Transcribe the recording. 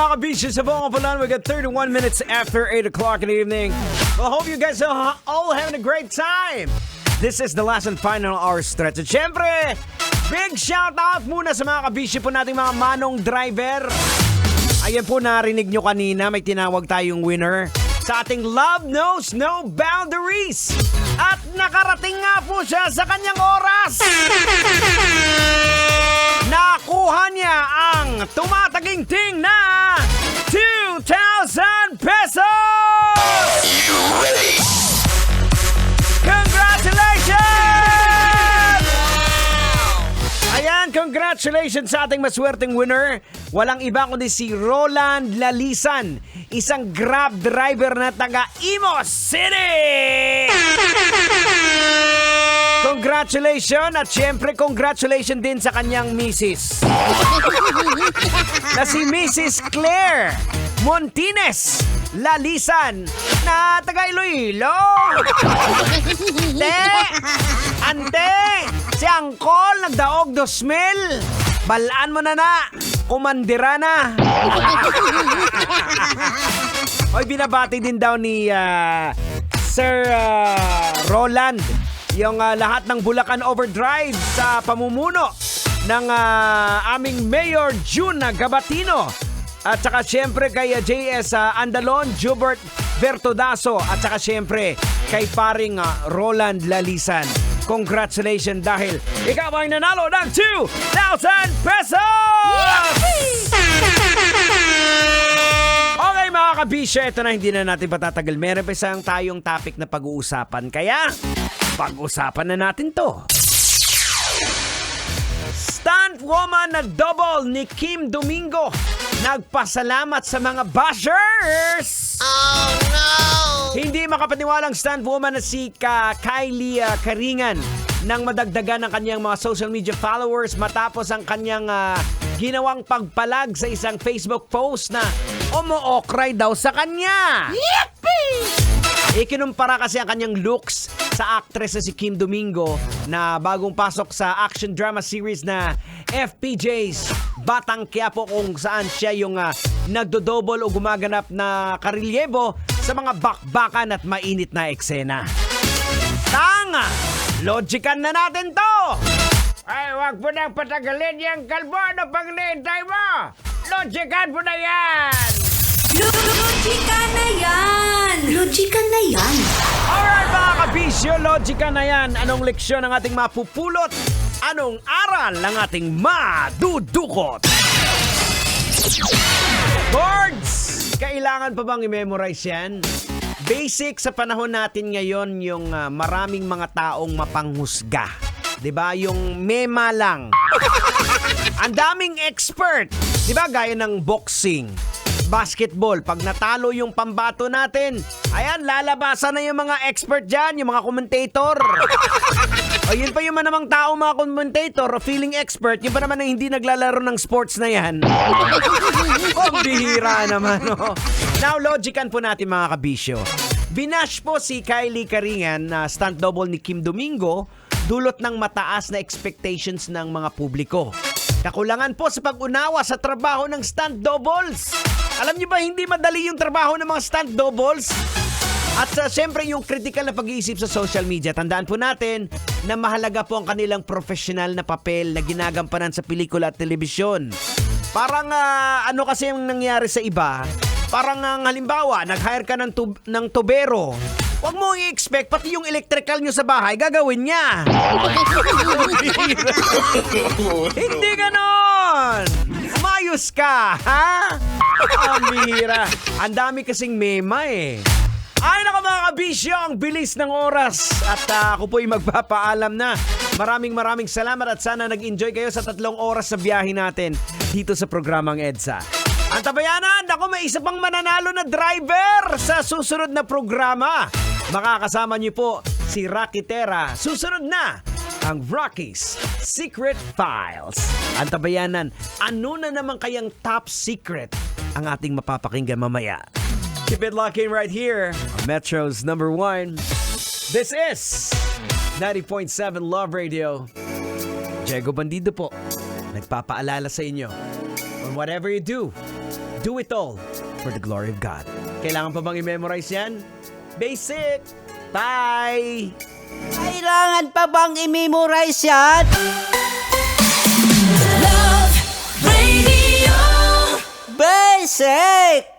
mga kabisyo sa buong kapulan. We got 31 minutes after 8 o'clock in the evening. Well, hope you guys are all having a great time. This is the last and final hour stretch. At syempre, big shout out muna sa mga kabisyo po nating mga manong driver. Ayan po, narinig nyo kanina, may tinawag tayong winner sa ating Love Knows No Boundaries. At nakarating nga po siya sa kanyang oras. Nakuha niya ang tumataginting na 2,000 pesos! You ready? Congratulations! Ayan, congratulations sa ating maswerteng winner. Walang iba kundi si Roland Lalisan, isang Grab driver na taga Imos City! Congratulations at syempre congratulations din sa kanyang misis na si Mrs. Claire Montines Lalisan na taga Iloilo. Ante, si Angkol nagdaog 2,000. Balaan mo na kumandira na. Oy, binabati din daw ni Sir Roland yung lahat ng Bulacan Overdrive sa pamumuno ng aming Mayor June Gabatino. At saka syempre kay JS Andalon, Jubert Bertodaso. At saka syempre kay paring Roland Lalisan. Congratulations dahil ikaw ay nanalo ng 2,000 pesos! Okay mga kabisyo, ito na, hindi na natin patatagal. Meron pa isang tayong topic na pag-uusapan. Kaya, pag-usapan na natin to. Stunt woman na double ni Kim Domingo nagpasalamat sa mga bashers. Oh no! Hindi makapaniwalang stunt woman na si Kylie Karingan nang madagdagan ng kanyang mga social media followers matapos ang kanyang ginawang pagpalag sa isang Facebook post na umu-okray daw sa kanya. Yippee! Ikinumpara kasi ang kanyang looks sa actress na si Kim Domingo na bagong pasok sa action drama series na FPJ's Batang Quiapo, kung saan siya yung nagdodouble o gumaganap na karelyebo sa mga bakbakan at mainit na eksena. Tanga! Logican na natin to! Ay, wag mo nang patagalin yung kalbo. Ano pang nihintay mo? Logican mo na yan! Logika na yan! Logika na yan! Alright mga kabisyo, logika na yan. Anong leksyon ang ating mapupulot? Anong aral ang ating madudukot? Boards! Kailangan pa bang i-memorize yan? Basic sa panahon natin ngayon yung maraming mga taong mapanghusga. 'Di ba? Yung mema lang. Ang daming expert. 'Di ba? Gaya ng boxing, basketball, pag natalo yung pambato natin, ayan, lalabasan na yung mga expert dyan, yung mga commentator. O yun pa yung manamang tao, mga commentator, o feeling expert, yun pa naman ang hindi naglalaro ng sports na yan. Ang bihira naman, no? Now, logican po natin mga kabisyo. Binash po si Kylie Karingan na stunt double ni Kim Domingo, dulot ng mataas na expectations ng mga publiko. Kakulangan po sa pag-unawa sa trabaho ng stunt doubles. Alam niyo ba, hindi madali yung trabaho ng mga stunt doubles? At siyempre yung critical na pag-iisip sa social media. Tandaan po natin na mahalaga po ang kanilang professional na papel na ginagampanan sa pelikula at telebisyon. Parang ano kasi yung nangyari sa iba? Parang halimbawa, nag-hire ka ng tubero. Huwag mo i-expect, pati yung electrical nyo sa bahay, gagawin niya. Hindi ganon! Umayos ka, ha? Ang bihira. Ang dami kasing mema eh. Ay nako mga kabisyo, ang bilis ng oras. At ako po'y magpapaalam na. Maraming salamat at sana nag-enjoy kayo sa 3 oras sa biyahe natin dito sa programang EDSA. Ang tabayanan, ako may isa pang mananalo na driver sa susunod na programa. Makakasama niyo po si Rocky Terra. Susunod na ang Rocky's Secret Files. Ang tabayanan, ano na naman kayang top secret ang ating mapapakinggan mamaya? Keep it locked in right here on Metro's number 1. This is 90.7 Love Radio. Diego Bandido po, nagpapaalala sa inyo. On whatever you do Do it all for the glory of God. Kailangan pa bang i-memorize yan? Basic! Bye! Kailangan pa bang i-memorize yan? Love Radio. Basic!